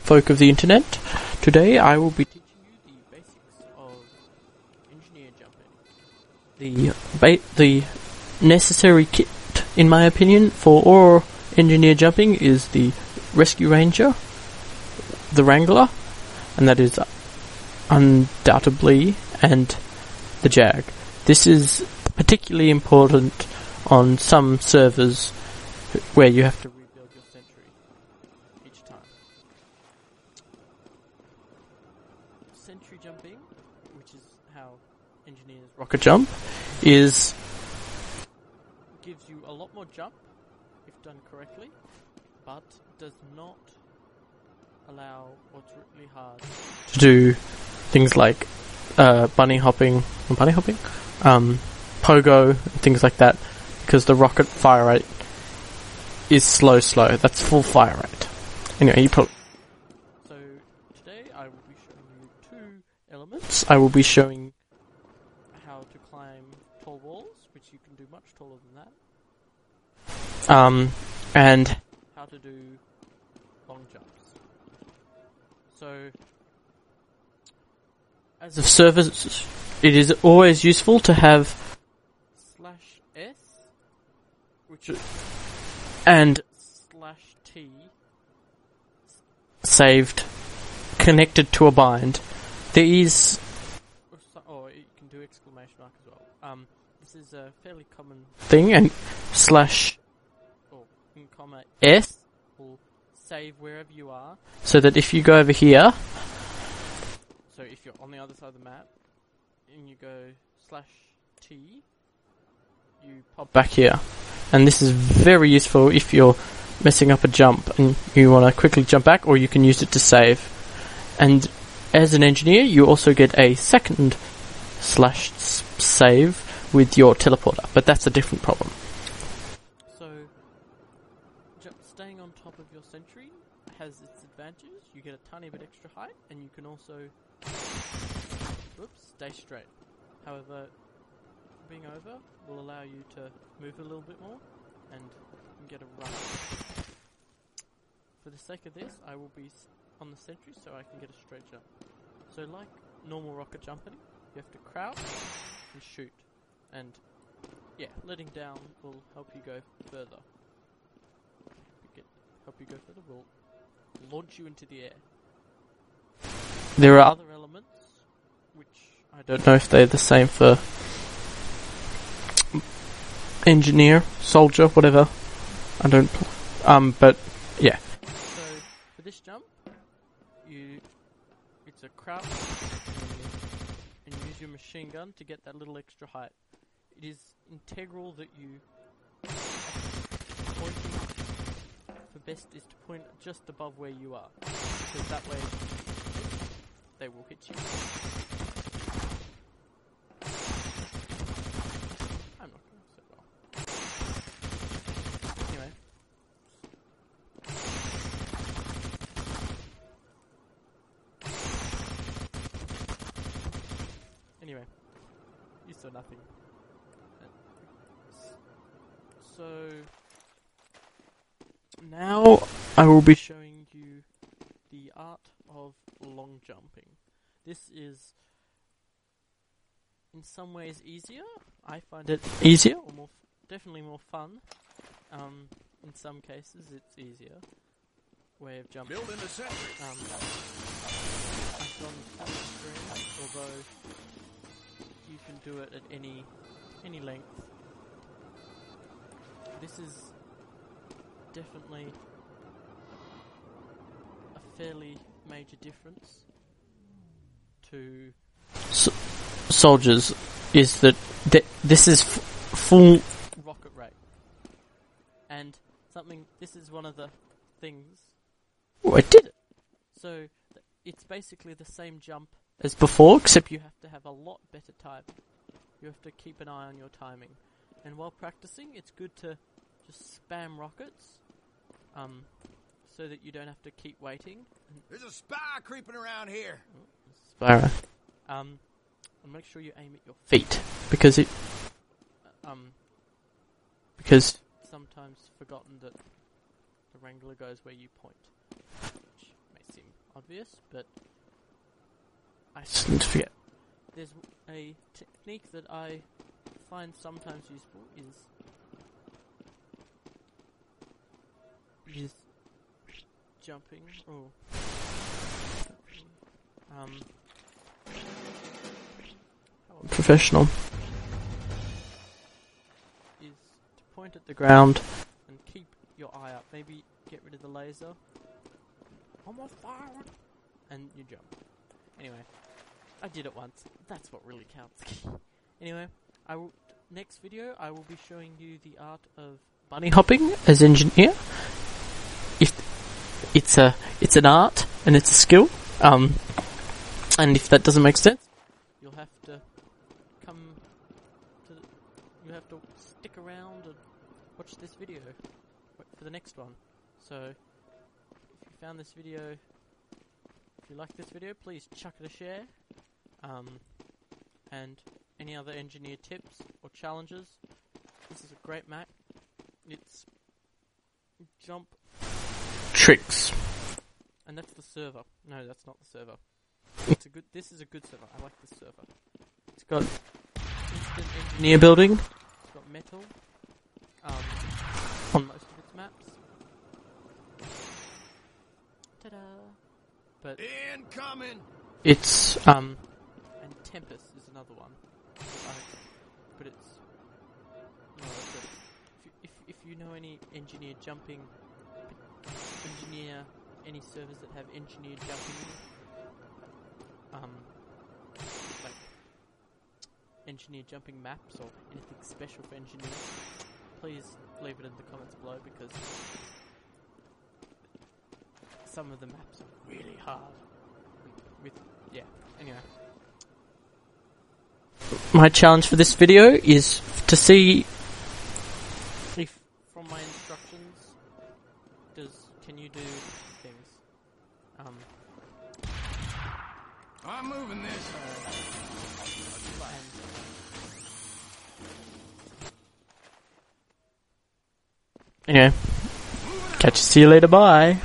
folk of the internet. Today I will be teaching you the basics of engineer jumping. The necessary kit, in my opinion, for all engineer jumping is the Rescue Ranger, the Wrangler, and that is undoubtedly, and the Jag. This is particularly important on some servers where you have to rebuild your sentry each time. Sentry jumping, which is how engineers rocket jump, gives you a lot more jump if done correctly, but does not allow, or it's really hard to do things like pogo, and things like that, because the rocket fire rate is slow. That's full fire rate. Anyway, so today I will be showing you two elements. I will be showing how to climb tall walls, which you can do much taller than that, and how to do long jumps. So, as of servers, it is always useful to have /s, and /t saved, connected to a bind. Or you can do exclamation mark as well. This is a fairly common thing, and /s will save wherever you are, so that if you go over here, so if you're on the other side of the map, and you go /t, you pop back here. And this is very useful if you're messing up a jump and you want to quickly jump back, or you can use it to save. And as an engineer, you also get a second /save with your teleporter, but that's a different problem. So, staying on top of your sentry has its advantages. You get a tiny bit extra height, and you can also stay straight. However, being over will allow you to move a little bit more and get a run. For the sake of this, I will be on the sentry so I can get a straight jump. So like normal rocket jumping, you have to crouch and shoot. And letting down will help you go further. Will launch you into the air. There are other elements, which I don't know if they're the same for engineer, soldier, whatever. I don't. But yeah. So for this jump, it's a crouch, and you use your machine gun to get that little extra height. It is integral that you pointing for best is to point just above where you are, because that way they will hit you. I'm not going to say well. Anyway, you saw nothing. So now I will be showing you the art of long jumping. This is in some ways easier. I find it easier, or definitely more fun. In some cases, it's easier way of jumping. Build in the sentry. I've gone on the screen, although you can do it at any length. This is definitely a fairly major difference to soldiers, is that this is full rocket rate, and this is one of the things. Oh, I did it! So it's basically the same jump as before, except you have to have a lot better timing. You have to keep an eye on your timing, and while practicing, it's good to just spam rockets, so that you don't have to keep waiting. There's a spy creeping around here. Spyro. And make sure you aim at your feet, because because sometimes forgotten that the Wrangler goes where you point, which may seem obvious, but I seem to forget. There's a technique that I find sometimes useful is jumping or professional is to point at the ground and keep your eye up. Maybe get rid of the laser. I'm on fire! And you jump. Anyway, I did it once. That's what really counts. Anyway, next video I will be showing you the art of bunny hopping as engineer. It's an art and it's a skill. And if that doesn't make sense, you'll have to stick around and watch this video for the next one. So, if you found this video, if you like this video, please chuck it a share. And any other engineer tips or challenges, this is a great map. It's jump tricks. And that's the server. No, that's not the server. This is a good server. I like this server. It's got instant engineer building. It's got metal on most of its maps. Ta-da! But incoming. It's and Tempest is another one. But it's if you know any engineer jumping, any servers that have engineered jumping, like engineered jumping maps or anything special for engineers, please leave it in the comments below because some of the maps are really hard. Anyway. My challenge for this video is to see if from my instructions can you do things. I'm moving this. Anyway, see you later, bye.